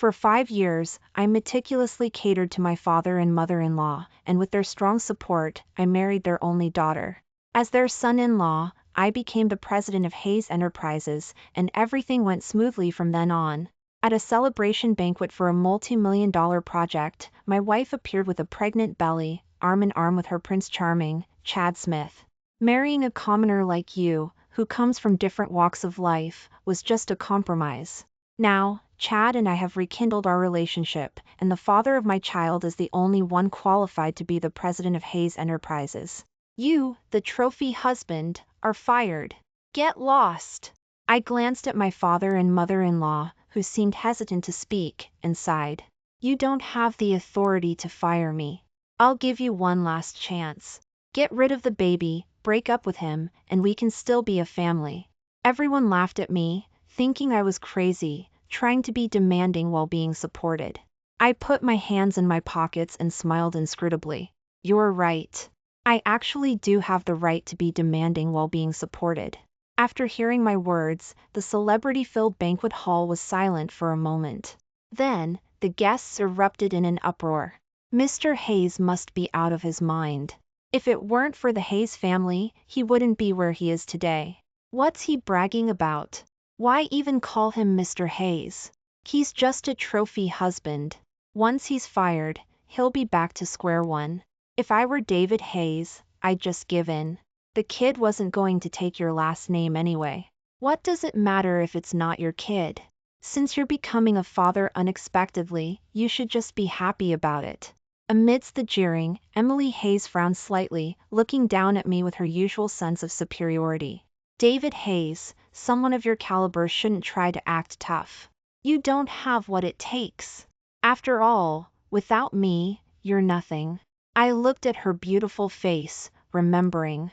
For 5 years, I meticulously catered to my father and mother-in-law, and with their strong support, I married their only daughter. As their son-in-law, I became the president of Hayes Enterprises, and everything went smoothly from then on. At a celebration banquet for a multi-million-dollar project, my wife appeared with a pregnant belly, arm in arm with her Prince Charming, Chad Smith. Marrying a commoner like you, who comes from different walks of life, was just a compromise. Now, Chad and I have rekindled our relationship, and the father of my child is the only one qualified to be the president of Hayes Enterprises. You, the trophy husband, are fired. Get lost. I glanced at my father and mother-in-law, who seemed hesitant to speak, and sighed. You don't have the authority to fire me. I'll give you one last chance. Get rid of the baby, break up with him, and we can still be a family. Everyone laughed at me, thinking I was crazy, trying to be demanding while being supported. I put my hands in my pockets and smiled inscrutably. You're right. I actually do have the right to be demanding while being supported. After hearing my words, the celebrity-filled banquet hall was silent for a moment. Then, the guests erupted in an uproar. Mr. Hayes must be out of his mind. If it weren't for the Hayes family, he wouldn't be where he is today. What's he bragging about? Why even call him Mr. Hayes? He's just a trophy husband. Once he's fired, he'll be back to square one. If I were David Hayes, I'd just give in. The kid wasn't going to take your last name anyway. What does it matter if it's not your kid? Since you're becoming a father unexpectedly, you should just be happy about it. Amidst the jeering, Emily Hayes frowned slightly, looking down at me with her usual sense of superiority. David Hayes, someone of your caliber shouldn't try to act tough. You don't have what it takes. After all, without me, you're nothing. I looked at her beautiful face, remembering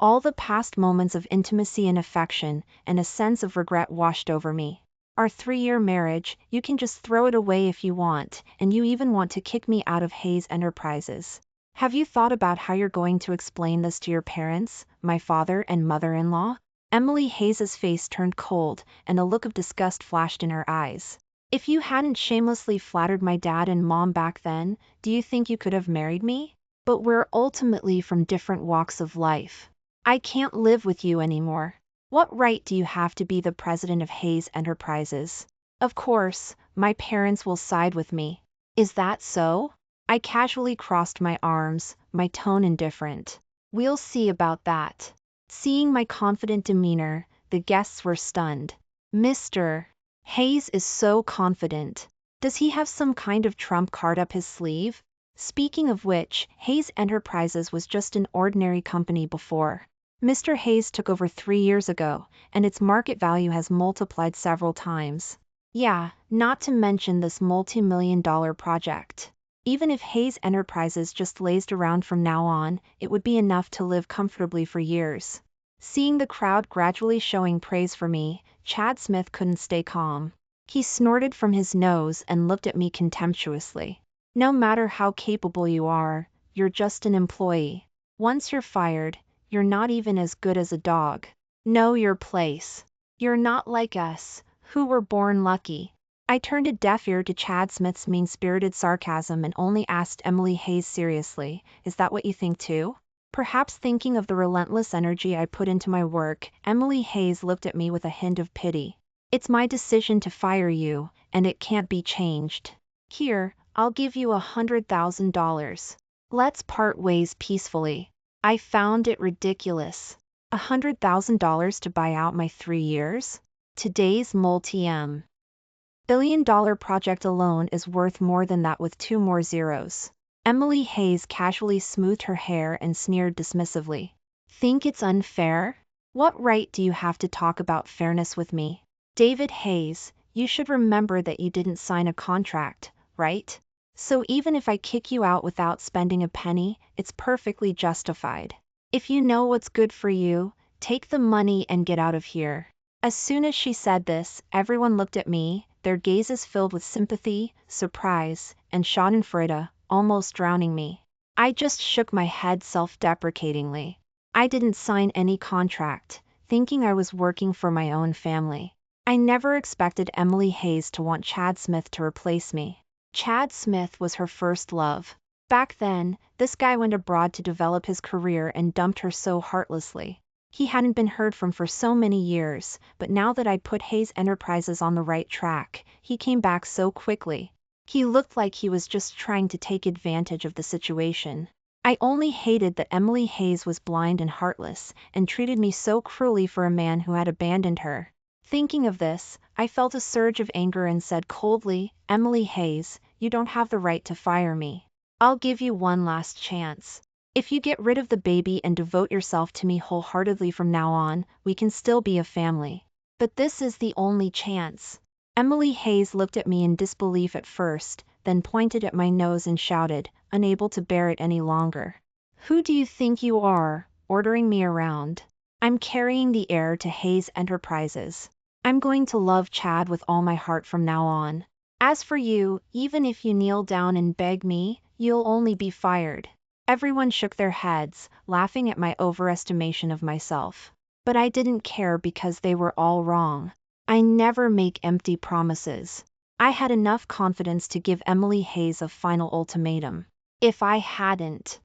all the past moments of intimacy and affection, and a sense of regret washed over me. Our 3-year marriage, you can just throw it away if you want, and you even want to kick me out of Hayes Enterprises. Have you thought about how you're going to explain this to your parents, my father and mother-in-law? Emily Hayes's face turned cold, and a look of disgust flashed in her eyes. If you hadn't shamelessly flattered my dad and mom back then, do you think you could have married me? But we're ultimately from different walks of life. I can't live with you anymore. What right do you have to be the president of Hayes Enterprises? Of course, my parents will side with me. Is that so? I casually crossed my arms, my tone indifferent. We'll see about that. Seeing my confident demeanor, the guests were stunned. Mr. Hayes is so confident. Does he have some kind of trump card up his sleeve? Speaking of which, Hayes Enterprises was just an ordinary company before. Mr. Hayes took over 3 years ago, and its market value has multiplied several times. Yeah, not to mention this multi-million-dollar project. Even if Hayes Enterprises just lazed around from now on, it would be enough to live comfortably for years. Seeing the crowd gradually showing praise for me, Chad Smith couldn't stay calm. He snorted from his nose and looked at me contemptuously. No matter how capable you are, you're just an employee. Once you're fired, you're not even as good as a dog. Know your place. You're not like us, who were born lucky. I turned a deaf ear to Chad Smith's mean-spirited sarcasm and only asked Emily Hayes seriously, is that what you think too? Perhaps thinking of the relentless energy I put into my work, Emily Hayes looked at me with a hint of pity. It's my decision to fire you, and it can't be changed. Here, I'll give you $100,000. Let's part ways peacefully. I found it ridiculous. $100,000 to buy out my 3 years? Today's multi-billion-dollar project alone is worth more than that with 2 more zeros. Emily Hayes casually smoothed her hair and sneered dismissively. Think it's unfair? What right do you have to talk about fairness with me? David Hayes, you should remember that you didn't sign a contract, right? So even if I kick you out without spending a penny, it's perfectly justified. If you know what's good for you, take the money and get out of here. As soon as she said this, everyone looked at me, their gazes filled with sympathy, surprise, and schadenfreude, almost drowning me. I just shook my head self-deprecatingly. I didn't sign any contract, thinking I was working for my own family. I never expected Emily Hayes to want Chad Smith to replace me. Chad Smith was her first love. Back then, this guy went abroad to develop his career and dumped her so heartlessly. He hadn't been heard from for so many years, but now that I'd put Hayes Enterprises on the right track, he came back so quickly. He looked like he was just trying to take advantage of the situation. I only hated that Emily Hayes was blind and heartless, and treated me so cruelly for a man who had abandoned her. Thinking of this, I felt a surge of anger and said coldly, "Emily Hayes, you don't have the right to fire me. I'll give you one last chance. If you get rid of the baby and devote yourself to me wholeheartedly from now on, we can still be a family. But this is the only chance." Emily Hayes looked at me in disbelief at first, then pointed at my nose and shouted, unable to bear it any longer. "Who do you think you are, ordering me around? I'm carrying the heir to Hayes Enterprises. I'm going to love Chad with all my heart from now on. As for you, even if you kneel down and beg me, you'll only be fired." Everyone shook their heads, laughing at my overestimation of myself. But I didn't care because they were all wrong. I never make empty promises. I had enough confidence to give Emily Hayes a final ultimatum. If I hadn't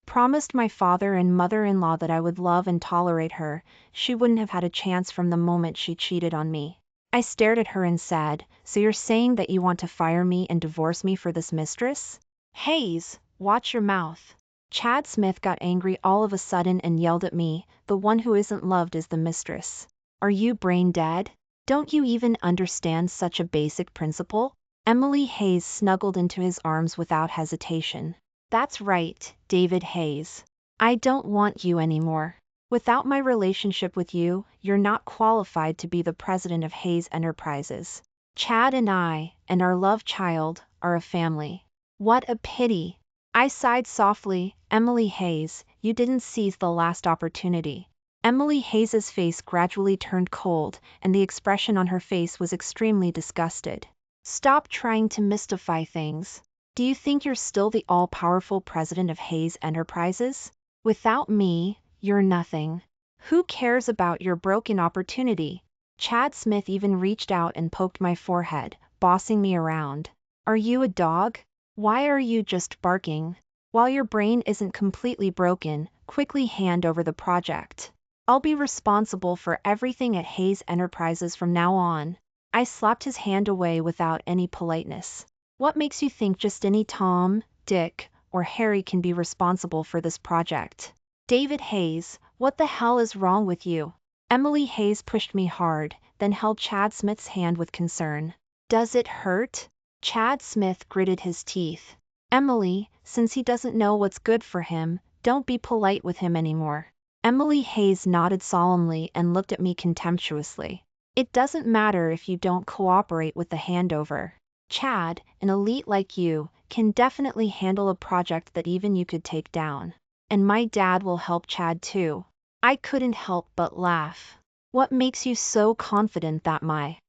promised my father and mother-in-law that I would love and tolerate her, she wouldn't have had a chance from the moment she cheated on me. I stared at her and said, "So you're saying that you want to fire me and divorce me for this mistress?" "Hayes, watch your mouth." Chad Smith got angry all of a sudden and yelled at me, "The one who isn't loved is the mistress. Are you brain dead? Don't you even understand such a basic principle?" Emily Hayes snuggled into his arms without hesitation. "That's right, David Hayes. I don't want you anymore. Without my relationship with you, you're not qualified to be the president of Hayes Enterprises. Chad and I, and our love child, are a family." What a pity. I sighed softly. "Emily Hayes, you didn't seize the last opportunity." Emily Hayes's face gradually turned cold, and the expression on her face was extremely disgusted. "Stop trying to mystify things. Do you think you're still the all-powerful president of Hayes Enterprises? Without me, you're nothing. Who cares about your broken opportunity?" Chad Smith even reached out and poked my forehead, bossing me around. "Are you a dog? Why are you just barking? While your brain isn't completely broken, quickly hand over the project. I'll be responsible for everything at Hayes Enterprises from now on." I slapped his hand away without any politeness. "What makes you think just any Tom, Dick, or Harry can be responsible for this project? David Hayes, what the hell is wrong with you?" Emily Hayes pushed me hard, then held Chad Smith's hand with concern. "Does it hurt?" Chad Smith gritted his teeth. "Emily, since he doesn't know what's good for him, don't be polite with him anymore." Emily Hayes nodded solemnly and looked at me contemptuously. "It doesn't matter if you don't cooperate with the handover. Chad, an elite like you, can definitely handle a project that even you could take down. And my dad will help Chad too." I couldn't help but laugh. "What makes you so confident that my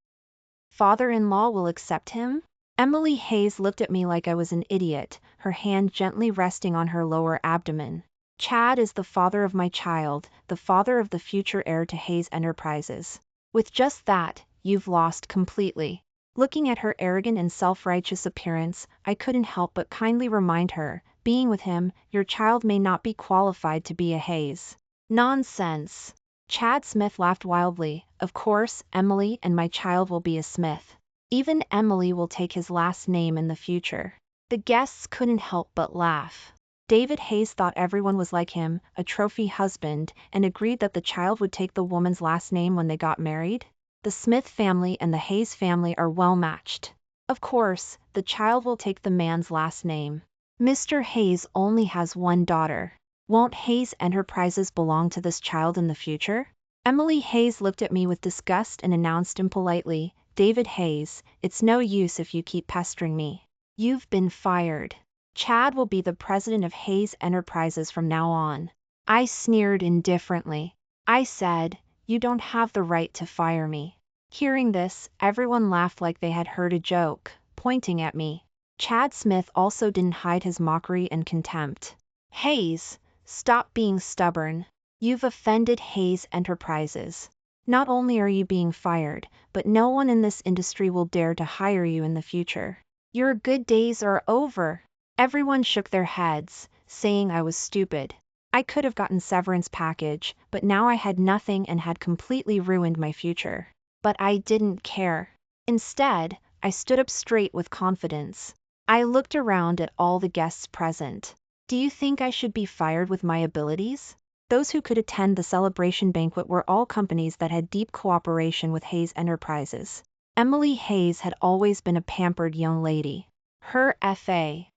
father-in-law will accept him?" Emily Hayes looked at me like I was an idiot, her hand gently resting on her lower abdomen. "Chad is the father of my child, the father of the future heir to Hayes Enterprises. With just that, you've lost completely." Looking at her arrogant and self-righteous appearance, I couldn't help but kindly remind her, "Being with him, your child may not be qualified to be a Hayes." "Nonsense." Chad Smith laughed wildly. "Of course, Emily and my child will be a Smith. Even Emily will take his last name in the future." The guests couldn't help but laugh. David Hayes thought everyone was like him, a trophy husband, and agreed that the child would take the woman's last name when they got married. The Smith family and the Hayes family are well matched. Of course, the child will take the man's last name. Mr. Hayes only has one daughter. Won't Hayes Enterprises belong to this child in the future? Emily Hayes looked at me with disgust and announced impolitely, "David Hayes, it's no use if you keep pestering me. You've been fired. Chad will be the president of Hayes Enterprises from now on." I sneered indifferently. I said, "You don't have the right to fire me." Hearing this, everyone laughed like they had heard a joke, pointing at me. Chad Smith also didn't hide his mockery and contempt. "Hayes, stop being stubborn. You've offended Hayes Enterprises. Not only are you being fired, but no one in this industry will dare to hire you in the future. Your good days are over." Everyone shook their heads, saying I was stupid. I could have gotten severance package, but now I had nothing and had completely ruined my future. But I didn't care. Instead, I stood up straight with confidence. I looked around at all the guests present. Do you think I should be fired with my abilities? Those who could attend the celebration banquet were all companies that had deep cooperation with Hayes Enterprises. Emily Hayes had always been a pampered young lady. Her F.A.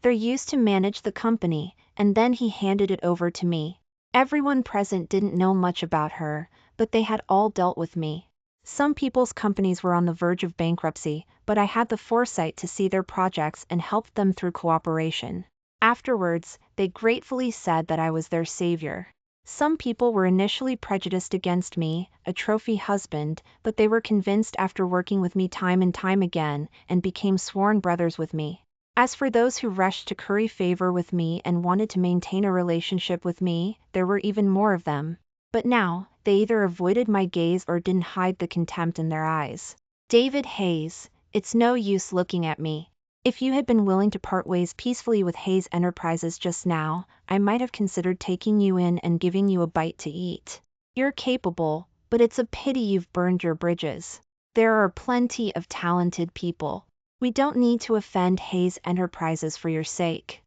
There used to manage the company, and then he handed it over to me. Everyone present didn't know much about her, but they had all dealt with me. Some people's companies were on the verge of bankruptcy, but I had the foresight to see their projects and helped them through cooperation. Afterwards, they gratefully said that I was their savior. Some people were initially prejudiced against me, a trophy husband, but they were convinced after working with me time and time again, and became sworn brothers with me. As for those who rushed to curry favor with me and wanted to maintain a relationship with me, there were even more of them. But now, they either avoided my gaze or didn't hide the contempt in their eyes. David Hayes, it's no use looking at me. If you had been willing to part ways peacefully with Hayes Enterprises just now, I might have considered taking you in and giving you a bite to eat. You're capable, but it's a pity you've burned your bridges. There are plenty of talented people. We don't need to offend Hayes Enterprises for your sake.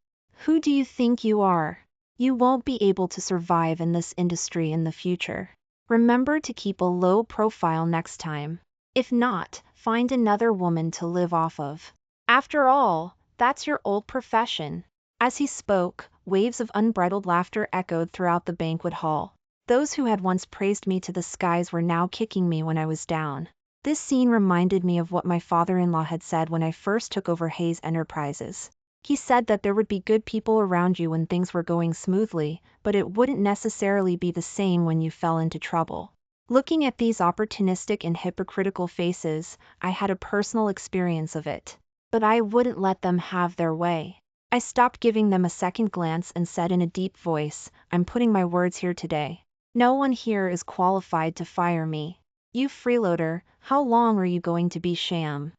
Who do you think you are? You won't be able to survive in this industry in the future. Remember to keep a low profile next time. If not, find another woman to live off of. After all, that's your old profession. As he spoke, waves of unbridled laughter echoed throughout the banquet hall. Those who had once praised me to the skies were now kicking me when I was down. This scene reminded me of what my father-in-law had said when I first took over Hayes Enterprises. He said that there would be good people around you when things were going smoothly, but it wouldn't necessarily be the same when you fell into trouble. Looking at these opportunistic and hypocritical faces, I had a personal experience of it. But I wouldn't let them have their way. I stopped giving them a second glance and said in a deep voice, I'm putting my words here today. No one here is qualified to fire me. You freeloader, how long are you going to be sham?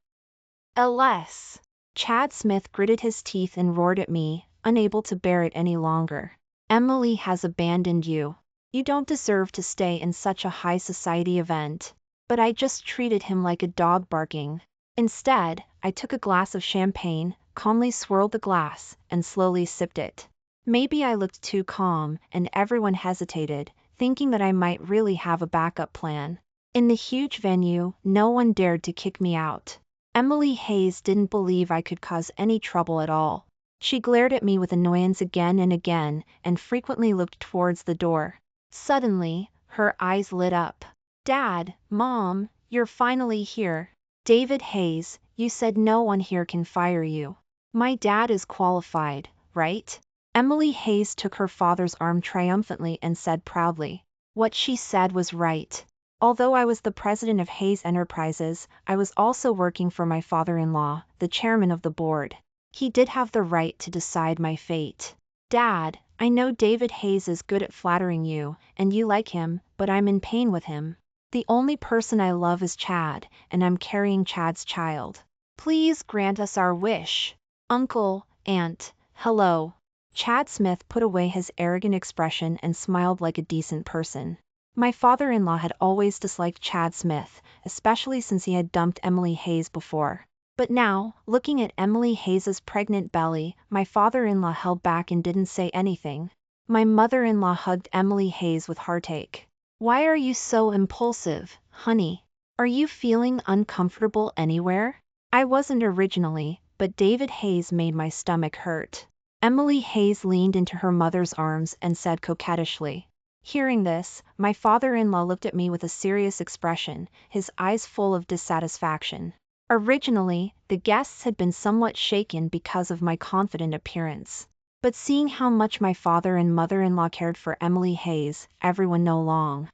Alas. Chad Smith gritted his teeth and roared at me, unable to bear it any longer. Emily has abandoned you. You don't deserve to stay in such a high society event. But I just treated him like a dog barking. Instead, I took a glass of champagne, calmly swirled the glass, and slowly sipped it. Maybe I looked too calm, and everyone hesitated, thinking that I might really have a backup plan. In the huge venue, no one dared to kick me out. Emily Hayes didn't believe I could cause any trouble at all. She glared at me with annoyance again and again, and frequently looked towards the door. Suddenly, her eyes lit up. Dad, Mom, you're finally here. David Hayes, you said no one here can fire you. My dad is qualified, right? Emily Hayes took her father's arm triumphantly and said proudly. What she said was right. Although I was the president of Hayes Enterprises, I was also working for my father-in-law, the chairman of the board. He did have the right to decide my fate. Dad, I know David Hayes is good at flattering you, and you like him, but I'm in pain with him. The only person I love is Chad, and I'm carrying Chad's child. Please grant us our wish. Uncle, Aunt, hello. Chad Smith put away his arrogant expression and smiled like a decent person. My father-in-law had always disliked Chad Smith, especially since he had dumped Emily Hayes before. But now, looking at Emily Hayes's pregnant belly, my father-in-law held back and didn't say anything. My mother-in-law hugged Emily Hayes with heartache. Why are you so impulsive, honey? Are you feeling uncomfortable anywhere? I wasn't originally, but David Hayes made my stomach hurt. Emily Hayes leaned into her mother's arms and said coquettishly. Hearing this, my father-in-law looked at me with a serious expression, his eyes full of dissatisfaction. Originally, the guests had been somewhat shaken because of my confident appearance. But seeing how much my father and mother-in-law cared for Emily Hayes, everyone no longer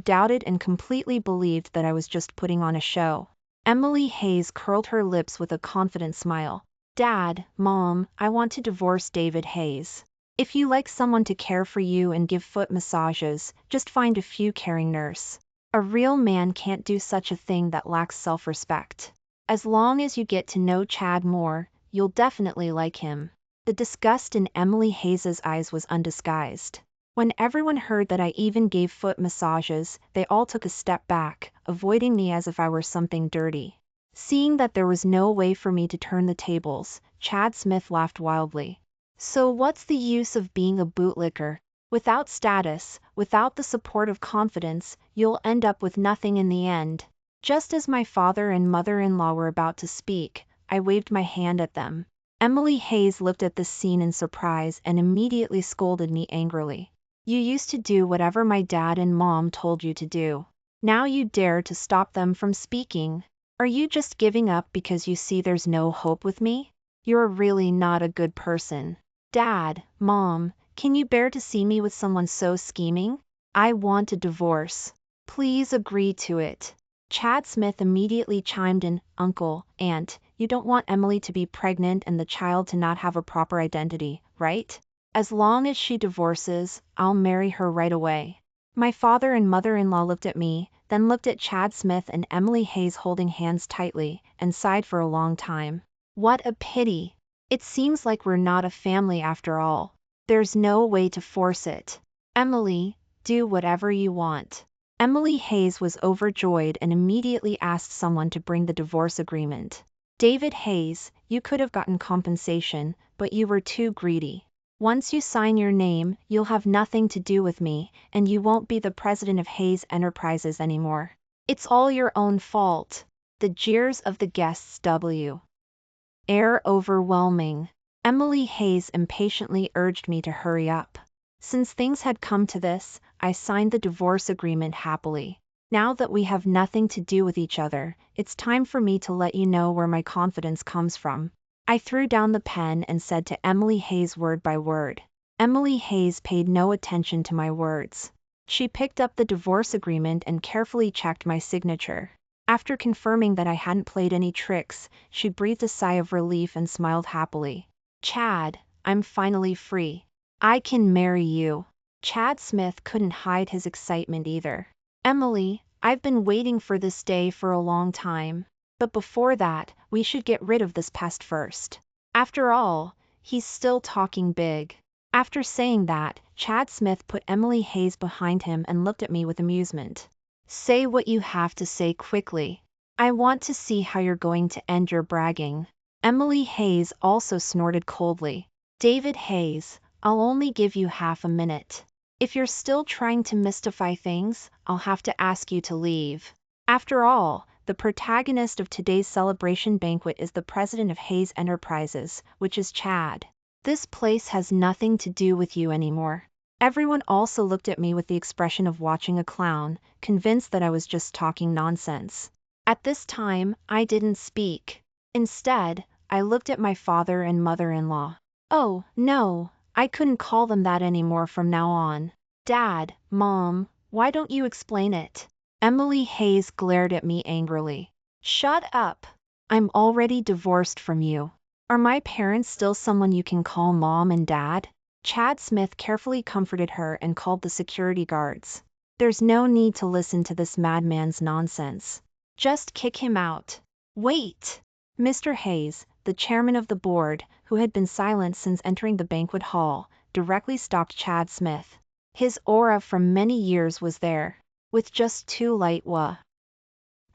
doubted and completely believed that I was just putting on a show. Emily Hayes curled her lips with a confident smile. Dad, Mom, I want to divorce David Hayes. If you like someone to care for you and give foot massages, just find a few caring nurse. A real man can't do such a thing that lacks self-respect. As long as you get to know Chad more, you'll definitely like him. The disgust in Emily Hayes's eyes was undisguised. When everyone heard that I even gave foot massages, they all took a step back, avoiding me as if I were something dirty. Seeing that there was no way for me to turn the tables, Chad Smith laughed wildly. So what's the use of being a bootlicker? Without status, without the support of confidence, you'll end up with nothing in the end. Just as my father and mother-in-law were about to speak, I waved my hand at them. Emily Hayes looked at this scene in surprise and immediately scolded me angrily. You used to do whatever my dad and mom told you to do. Now you dare to stop them from speaking. Are you just giving up because you see there's no hope with me? You're really not a good person. Dad, Mom, can you bear to see me with someone so scheming? I want a divorce. Please agree to it. Chad Smith immediately chimed in, Uncle, Aunt, you don't want Emily to be pregnant and the child to not have a proper identity, right? As long as she divorces, I'll marry her right away. My father and mother-in-law looked at me, then looked at Chad Smith and Emily Hayes holding hands tightly, and sighed for a long time. What a pity. It seems like we're not a family after all. There's no way to force it. Emily, do whatever you want. Emily Hayes was overjoyed and immediately asked someone to bring the divorce agreement. David Hayes, you could have gotten compensation, but you were too greedy. Once you sign your name, you'll have nothing to do with me, and you won't be the president of Hayes Enterprises anymore. It's all your own fault. The jeers of the guests W. Air overwhelming. Emily Hayes impatiently urged me to hurry up. Since things had come to this, I signed the divorce agreement happily. Now that we have nothing to do with each other, it's time for me to let you know where my confidence comes from. I threw down the pen and said to Emily Hayes word by word. Emily Hayes paid no attention to my words. She picked up the divorce agreement and carefully checked my signature. After confirming that I hadn't played any tricks, she breathed a sigh of relief and smiled happily. Chad, I'm finally free. I can marry you. Chad Smith couldn't hide his excitement either. Emily, I've been waiting for this day for a long time. But before that, we should get rid of this past first. After all, he's still talking big. After saying that, Chad Smith put Emily Hayes behind him and looked at me with amusement. Say what you have to say quickly. I want to see how you're going to end your bragging. Emily Hayes also snorted coldly. David Hayes, I'll only give you half a minute. If you're still trying to mystify things, I'll have to ask you to leave. After all, the protagonist of today's celebration banquet is the president of Hayes Enterprises, which is Chad. This place has nothing to do with you anymore. Everyone also looked at me with the expression of watching a clown, convinced that I was just talking nonsense. At this time, I didn't speak. Instead, I looked at my father and mother-in-law. Oh, no, I couldn't call them that anymore from now on. Dad, Mom, why don't you explain it? Emily Hayes glared at me angrily. Shut up. I'm already divorced from you. Are my parents still someone you can call Mom and Dad? Chad Smith carefully comforted her and called the security guards. There's no need to listen to this madman's nonsense. Just kick him out. Wait! Mr. Hayes, the chairman of the board, who had been silent since entering the banquet hall, directly stopped Chad Smith. His aura from many years was there. With just two light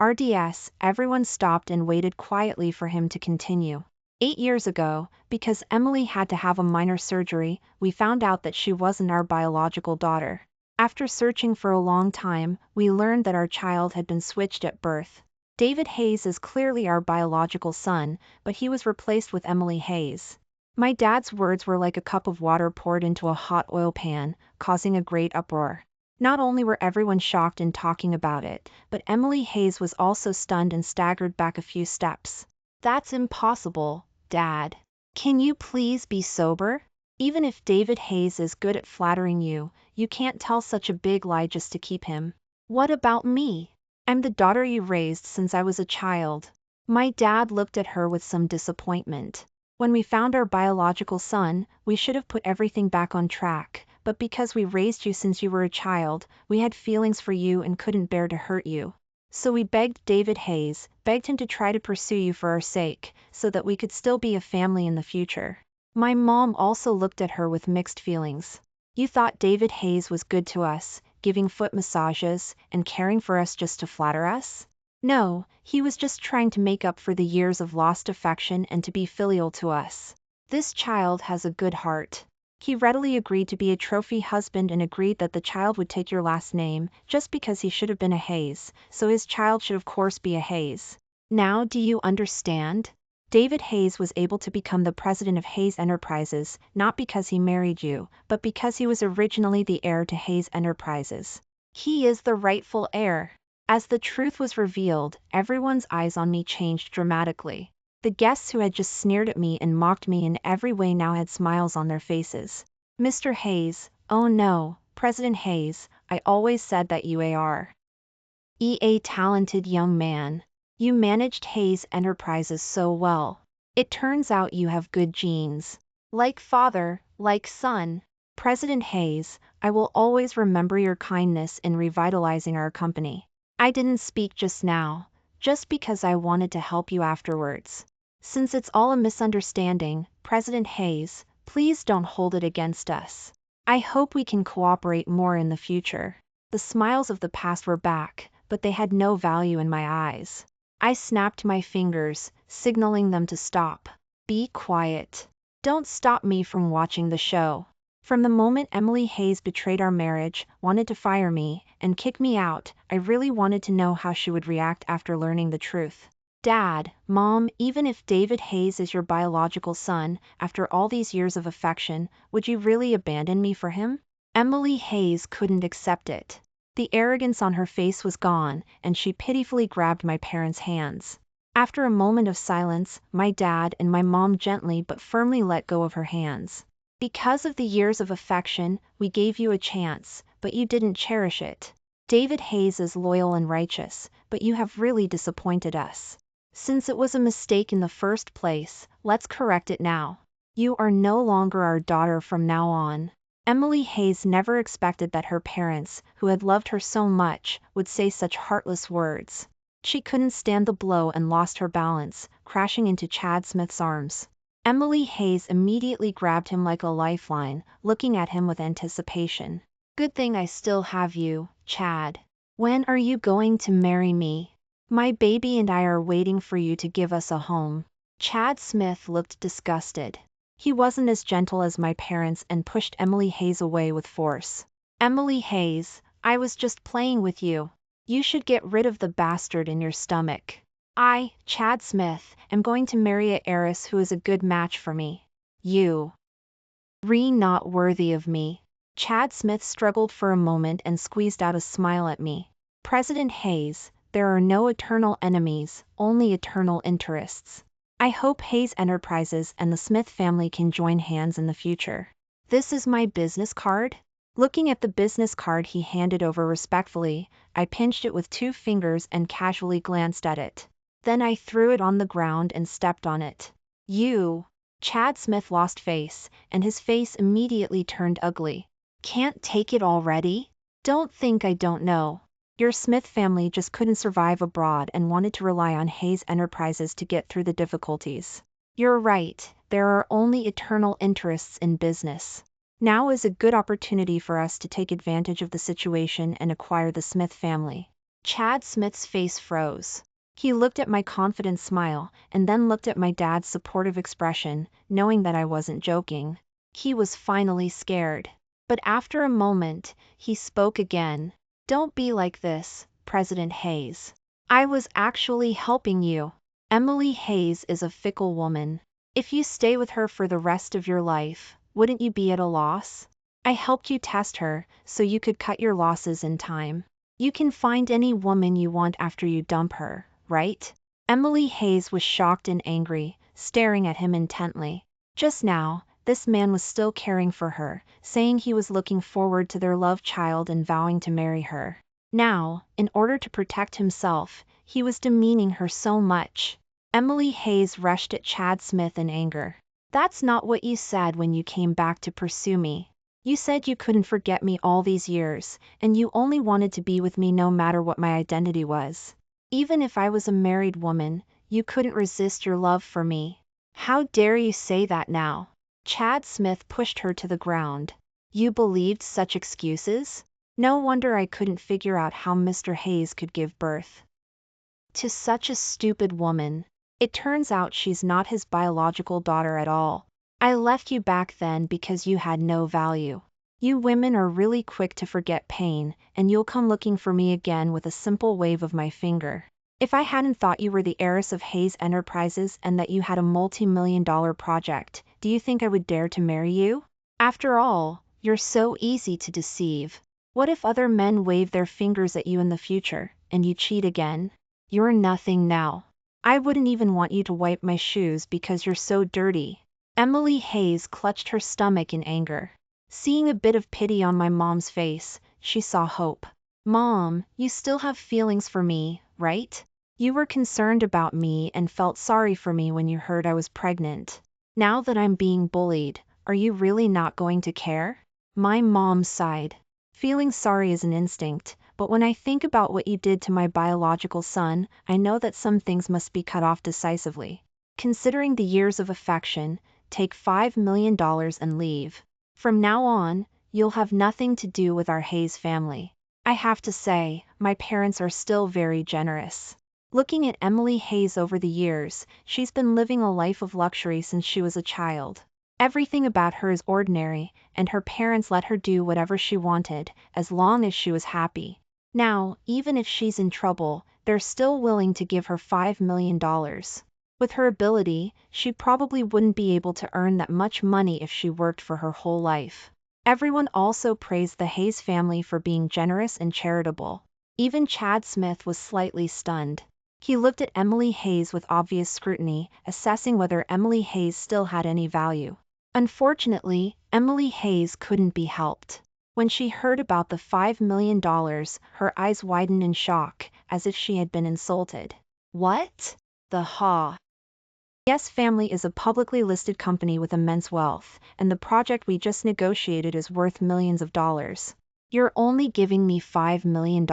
RDS, everyone stopped and waited quietly for him to continue. 8 years ago, because Emily had to have a minor surgery, we found out that she wasn't our biological daughter. After searching for a long time, we learned that our child had been switched at birth. David Hayes is clearly our biological son, but he was replaced with Emily Hayes. My dad's words were like a cup of water poured into a hot oil pan, causing a great uproar. Not only were everyone shocked and talking about it, but Emily Hayes was also stunned and staggered back a few steps. That's impossible, Dad. Can you please be sober? Even if David Hayes is good at flattering you, you can't tell such a big lie just to keep him. What about me? I'm the daughter you raised since I was a child. My dad looked at her with some disappointment. When we found our biological son, we should have put everything back on track, but because we raised you since you were a child, we had feelings for you and couldn't bear to hurt you. So we begged David Hayes, begged him to try to pursue you for our sake, so that we could still be a family in the future. My mom also looked at her with mixed feelings. You thought David Hayes was good to us, giving foot massages, and caring for us just to flatter us? No, he was just trying to make up for the years of lost affection and to be filial to us. This child has a good heart. He readily agreed to be a trophy husband and agreed that the child would take your last name, just because he should have been a Hayes, so his child should of course be a Hayes. Now do you understand? David Hayes was able to become the president of Hayes Enterprises, not because he married you, but because he was originally the heir to Hayes Enterprises. He is the rightful heir. As the truth was revealed, everyone's eyes on me changed dramatically. The guests who had just sneered at me and mocked me in every way now had smiles on their faces. Mr. Hayes, oh no, President Hayes, I always said that you are a talented young man. You managed Hayes Enterprises so well. It turns out you have good genes. Like father, like son. President Hayes, I will always remember your kindness in revitalizing our company. I didn't speak just now, just because I wanted to help you afterwards. Since it's all a misunderstanding, President Hayes, please don't hold it against us. I hope we can cooperate more in the future. The smiles of the past were back, but they had no value in my eyes. I snapped my fingers, signaling them to stop. Be quiet. Don't stop me from watching the show. From the moment Emily Hayes betrayed our marriage, wanted to fire me, and kick me out, I really wanted to know how she would react after learning the truth. Dad, Mom, even if David Hayes is your biological son, after all these years of affection, would you really abandon me for him? Emily Hayes couldn't accept it. The arrogance on her face was gone, and she pitifully grabbed my parents' hands. After a moment of silence, my dad and my mom gently but firmly let go of her hands. Because of the years of affection, we gave you a chance, but you didn't cherish it. David Hayes is loyal and righteous, but you have really disappointed us. Since it was a mistake in the first place, let's correct it now. You are no longer our daughter from now on. Emily Hayes never expected that her parents, who had loved her so much, would say such heartless words. She couldn't stand the blow and lost her balance, crashing into Chad Smith's arms. Emily Hayes immediately grabbed him like a lifeline, looking at him with anticipation. Good thing I still have you, Chad. When are you going to marry me? My baby and I are waiting for you to give us a home. Chad Smith looked disgusted. He wasn't as gentle as my parents and pushed Emily Hayes away with force. Emily Hayes, I was just playing with you. You should get rid of the bastard in your stomach. I, Chad Smith, am going to marry an heiress who is a good match for me. You. Not worthy of me. Chad Smith struggled for a moment and squeezed out a smile at me. President Hayes, there are no eternal enemies, only eternal interests. I hope Hayes Enterprises and the Smith family can join hands in the future. This is my business card. Looking at the business card he handed over respectfully, I pinched it with 2 fingers and casually glanced at it. Then I threw it on the ground and stepped on it. You. Chad Smith lost face, and his face immediately turned ugly. Can't take it already? Don't think I don't know. Your Smith family just couldn't survive abroad and wanted to rely on Hayes Enterprises to get through the difficulties. You're right, there are only eternal interests in business. Now is a good opportunity for us to take advantage of the situation and acquire the Smith family. Chad Smith's face froze. He looked at my confident smile, and then looked at my dad's supportive expression, knowing that I wasn't joking. He was finally scared. But after a moment, he spoke again. Don't be like this, President Hayes. I was actually helping you. Emily Hayes is a fickle woman. If you stay with her for the rest of your life, wouldn't you be at a loss? I helped you test her, so you could cut your losses in time. You can find any woman you want after you dump her, right? Emily Hayes was shocked and angry, staring at him intently. Just now, this man was still caring for her, saying he was looking forward to their love child and vowing to marry her. Now, in order to protect himself, he was demeaning her so much. Emily Hayes rushed at Chad Smith in anger. That's not what you said when you came back to pursue me. You said you couldn't forget me all these years, and you only wanted to be with me no matter what my identity was. Even if I was a married woman, you couldn't resist your love for me. How dare you say that now? Chad Smith pushed her to the ground. You believed such excuses? No wonder I couldn't figure out how Mr. Hayes could give birth to such a stupid woman. It turns out she's not his biological daughter at all. I left you back then because you had no value. You women are really quick to forget pain, and you'll come looking for me again with a simple wave of my finger. If I hadn't thought you were the heiress of Hayes Enterprises and that you had a multi-million-dollar project, do you think I would dare to marry you? After all, you're so easy to deceive. What if other men wave their fingers at you in the future, and you cheat again? You're nothing now. I wouldn't even want you to wipe my shoes because you're so dirty. Emily Hayes clutched her stomach in anger. Seeing a bit of pity on my mom's face, she saw hope. Mom, you still have feelings for me, right? You were concerned about me and felt sorry for me when you heard I was pregnant. Now that I'm being bullied, are you really not going to care? My mom sighed. Feeling sorry is an instinct, but when I think about what you did to my biological son, I know that some things must be cut off decisively. Considering the years of affection, take $5 million and leave. From now on, you'll have nothing to do with our Hayes family. I have to say, my parents are still very generous. Looking at Emily Hayes over the years, she's been living a life of luxury since she was a child. Everything about her is ordinary, and her parents let her do whatever she wanted, as long as she was happy. Now, even if she's in trouble, they're still willing to give her $5 million. With her ability, she probably wouldn't be able to earn that much money if she worked for her whole life. Everyone also praised the Hayes family for being generous and charitable. Even Chad Smith was slightly stunned. He looked at Emily Hayes with obvious scrutiny, assessing whether Emily Hayes still had any value. Unfortunately, Emily Hayes couldn't be helped. When she heard about the $5 million, her eyes widened in shock, as if she had been insulted. What? The Yes family is a publicly listed company with immense wealth, and the project we just negotiated is worth millions of dollars. You're only giving me $5 million?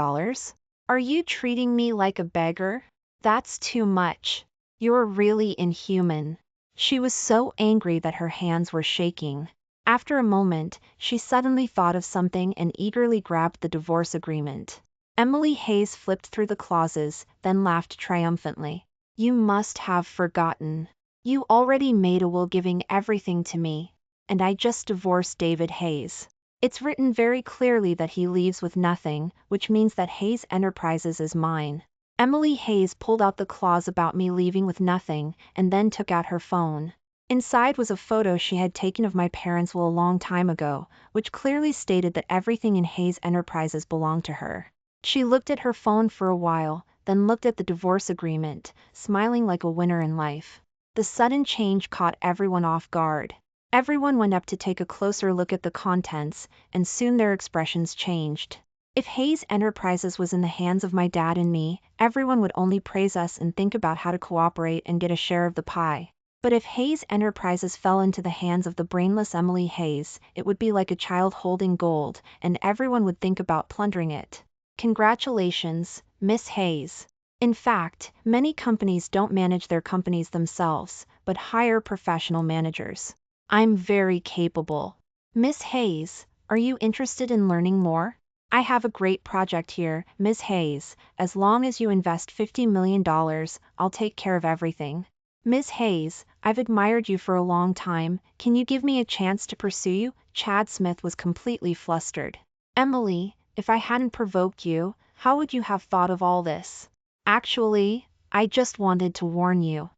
Are you treating me like a beggar? That's too much. You're really inhuman. She was so angry that her hands were shaking. After a moment, she suddenly thought of something and eagerly grabbed the divorce agreement. Emily Hayes flipped through the clauses, then laughed triumphantly. You must have forgotten. You already made a will giving everything to me. And I just divorced David Hayes. It's written very clearly that he leaves with nothing, which means that Hayes Enterprises is mine. Emily Hayes pulled out the clause about me leaving with nothing, and then took out her phone. Inside was a photo she had taken of my parents' will a long time ago, which clearly stated that everything in Hayes Enterprises belonged to her. She looked at her phone for a while, then looked at the divorce agreement, smiling like a winner in life. The sudden change caught everyone off guard. Everyone went up to take a closer look at the contents, and soon their expressions changed. If Hayes Enterprises was in the hands of my dad and me, everyone would only praise us and think about how to cooperate and get a share of the pie. But if Hayes Enterprises fell into the hands of the brainless Emily Hayes, it would be like a child holding gold, and everyone would think about plundering it. Congratulations, Miss Hayes. In fact, many companies don't manage their companies themselves, but hire professional managers. I'm very capable. Miss Hayes, are you interested in learning more? I have a great project here, Ms. Hayes. As long as you invest $50 million, I'll take care of everything. Ms. Hayes, I've admired you for a long time. Can you give me a chance to pursue you? Chad Smith was completely flustered. Emily, if I hadn't provoked you, how would you have thought of all this? Actually, I just wanted to warn you.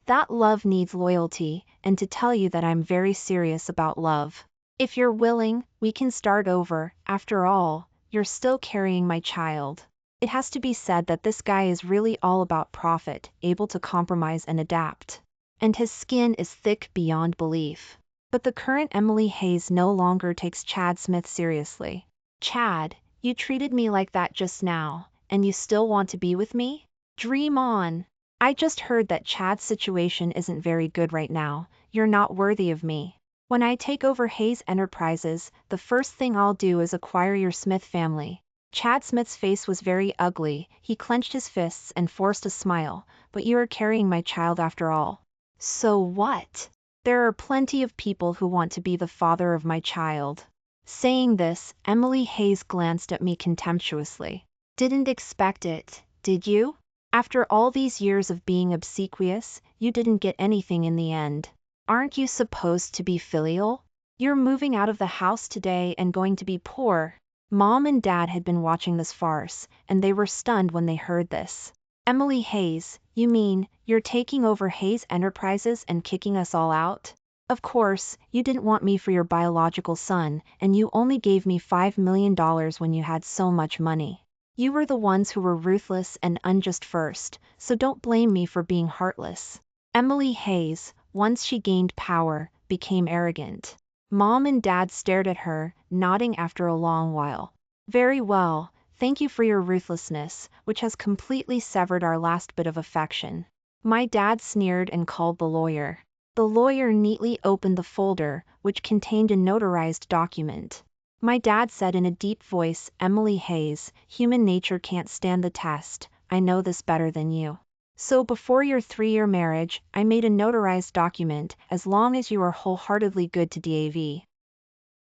That love needs loyalty, and to tell you that I'm very serious about love. If you're willing, we can start over. After all, you're still carrying my child. It has to be said that this guy is really all about profit, able to compromise and adapt. And his skin is thick beyond belief. But the current Emily Hayes no longer takes Chad Smith seriously. Chad, you treated me like that just now, and you still want to be with me? Dream on. I just heard that Chad's situation isn't very good right now. you're not worthy of me. When I take over Hayes Enterprises, the first thing I'll do is acquire your Smith family. Chad Smith's face was very ugly, he clenched his fists and forced a smile, but you are carrying my child after all. So what? There are plenty of people who want to be the father of my child. Saying this, Emily Hayes glanced at me contemptuously. Didn't expect it, did you? After all these years of being obsequious, you didn't get anything in the end. Aren't you supposed to be filial? You're moving out of the house today and going to be poor. Mom and Dad had been watching this farce, and they were stunned when they heard this. Emily Hayes, you mean, you're taking over Hayes Enterprises and kicking us all out? Of course, you didn't want me for your biological son, and you only gave me $5 million when you had so much money. You were the ones who were ruthless and unjust first, so don't blame me for being heartless. Emily Hayes, once she gained power, became arrogant. Mom and Dad stared at her, nodding after a long while. Very well, thank you for your ruthlessness, which has completely severed our last bit of affection. My dad sneered and called the lawyer. The lawyer neatly opened the folder, which contained a notarized document. My dad said in a deep voice, Emily Hayes, human nature can't stand the test, I know this better than you. So before your 3-year marriage, I made a notarized document, as long as you are wholeheartedly good to Dav.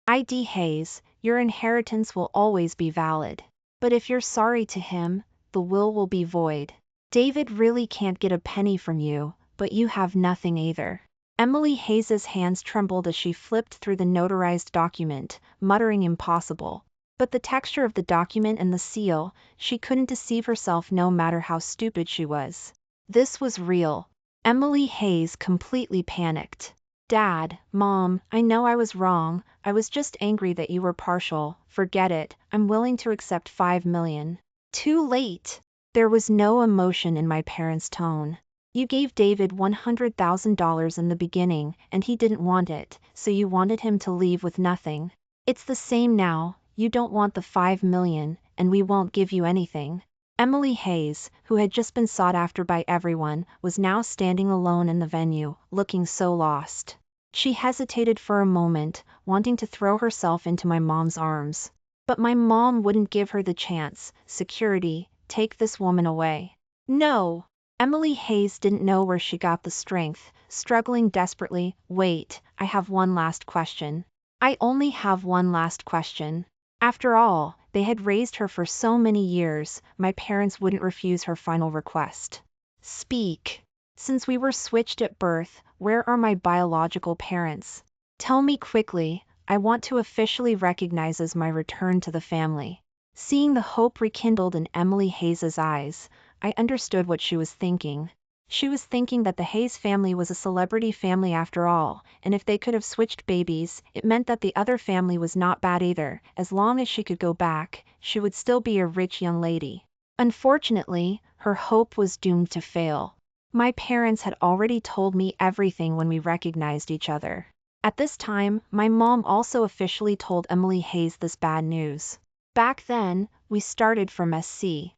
ID Hayes, your inheritance will always be valid. But if you're sorry to him, the will be void. David really can't get a penny from you, but you have nothing either. Emily Hayes's hands trembled as she flipped through the notarized document, muttering impossible. But the texture of the document and the seal, she couldn't deceive herself no matter how stupid she was. This was real. Emily Hayes completely panicked. Dad, Mom, I know I was wrong, I was just angry that you were partial, forget it, I'm willing to accept $5 million. Too late. There was no emotion in my parents' tone. You gave David $100,000 in the beginning, and he didn't want it, so you wanted him to leave with nothing. It's the same now, you don't want the $5 million, and we won't give you anything. Emily Hayes, who had just been sought after by everyone, was now standing alone in the venue, looking so lost. She hesitated for a moment, wanting to throw herself into my mom's arms. But my mom wouldn't give her the chance. Security, take this woman away. No! Emily Hayes didn't know where she got the strength, struggling desperately. Wait, I have one last question. I only have one last question. After all, they had raised her for so many years, my parents wouldn't refuse her final request. Speak. Since we were switched at birth, where are my biological parents? Tell me quickly, I want to officially recognize as my return to the family. Seeing the hope rekindled in Emily Hayes's eyes, I understood what she was thinking. She was thinking that the Hayes family was a celebrity family after all, and if they could have switched babies, it meant that the other family was not bad either. As long as she could go back, she would still be a rich young lady. Unfortunately, her hope was doomed to fail. My parents had already told me everything when we recognized each other. At this time, my mom also officially told Emily Hayes this bad news. Back then, we started from SC.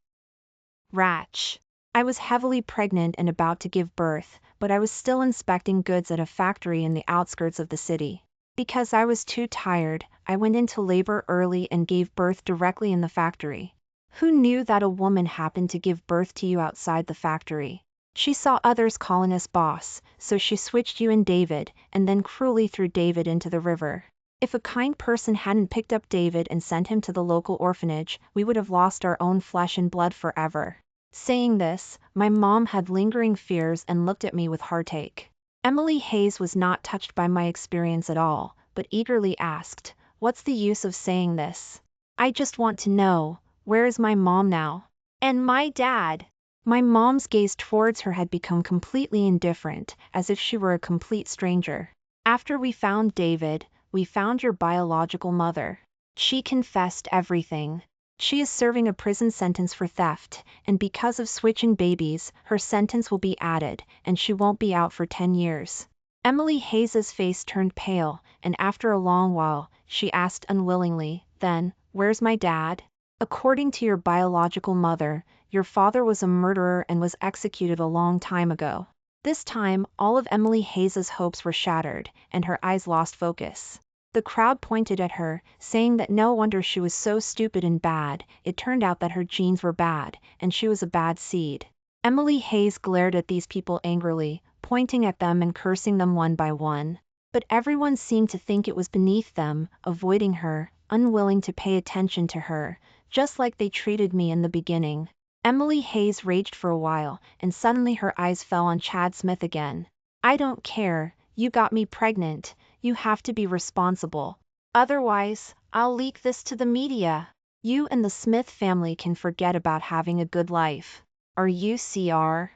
Ratch. I was heavily pregnant and about to give birth, but I was still inspecting goods at a factory in the outskirts of the city. Because I was too tired, I went into labor early and gave birth directly in the factory. Who knew that a woman happened to give birth to you outside the factory? She saw others calling us boss, so she switched you and David, and then cruelly threw David into the river. If a kind person hadn't picked up David and sent him to the local orphanage, we would have lost our own flesh and blood forever. Saying this, my mom had lingering fears and looked at me with heartache. Emily Hayes was not touched by my experience at all, but eagerly asked, "What's the use of saying this? I just want to know, where is my mom now? And my dad?" My mom's gaze towards her had become completely indifferent, as if she were a complete stranger. After we found David, we found your biological mother. She confessed everything. She is serving a prison sentence for theft, and because of switching babies, her sentence will be added, and she won't be out for 10 years. Emily Hayes's face turned pale, and after a long while, she asked unwillingly, "Then, where's my dad?" According to your biological mother, your father was a murderer and was executed a long time ago. This time, all of Emily Hayes's hopes were shattered, and her eyes lost focus. The crowd pointed at her, saying that no wonder she was so stupid and bad. It turned out that her genes were bad, and she was a bad seed. Emily Hayes glared at these people angrily, pointing at them and cursing them one by one. But everyone seemed to think it was beneath them, avoiding her, unwilling to pay attention to her, just like they treated me in the beginning. Emily Hayes raged for a while, and suddenly her eyes fell on Chad Smith again. I don't care, you got me pregnant, you have to be responsible. Otherwise, I'll leak this to the media. You and the Smith family can forget about having a good life. Are you CR?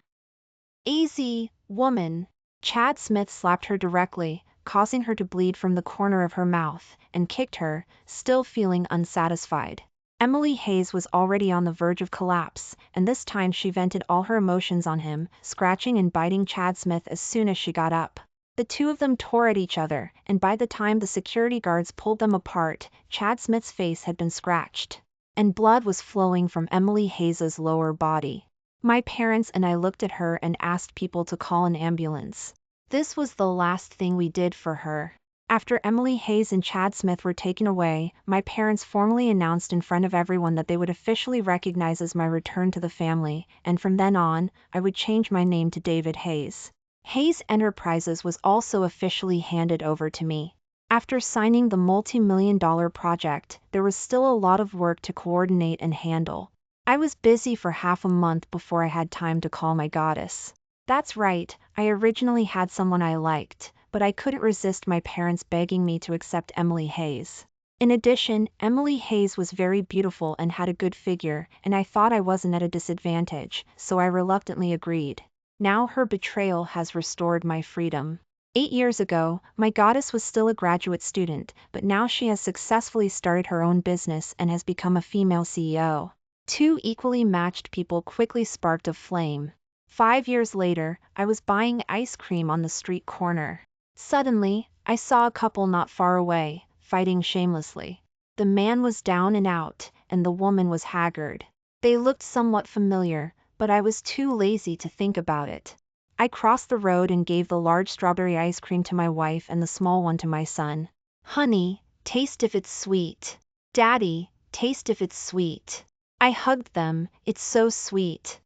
Easy, woman. Chad Smith slapped her directly, causing her to bleed from the corner of her mouth, and kicked her, still feeling unsatisfied. Emily Hayes was already on the verge of collapse, and this time she vented all her emotions on him, scratching and biting Chad Smith as soon as she got up. The two of them tore at each other, and by the time the security guards pulled them apart, Chad Smith's face had been scratched, and blood was flowing from Emily Hayes's lower body. My parents and I looked at her and asked people to call an ambulance. This was the last thing we did for her. After Emily Hayes and Chad Smith were taken away, my parents formally announced in front of everyone that they would officially recognize as my return to the family, and from then on, I would change my name to David Hayes. Hayes Enterprises was also officially handed over to me. After signing the multi-million-dollar project, there was still a lot of work to coordinate and handle. I was busy for half a month before I had time to call my goddess. That's right, I originally had someone I liked, but I couldn't resist my parents begging me to accept Emily Hayes. In addition, Emily Hayes was very beautiful and had a good figure, and I thought I wasn't at a disadvantage, so I reluctantly agreed. Now her betrayal has restored my freedom. 8 years ago, my goddess was still a graduate student, but now she has successfully started her own business and has become a female CEO. Two equally matched people quickly sparked a flame. 5 years later, I was buying ice cream on the street corner. Suddenly, I saw a couple not far away, fighting shamelessly. The man was down and out, and the woman was haggard. They looked somewhat familiar, but I was too lazy to think about it. I crossed the road and gave the large strawberry ice cream to my wife and the small one to my son. Honey, taste if it's sweet. Daddy, taste if it's sweet. I hugged them, it's so sweet.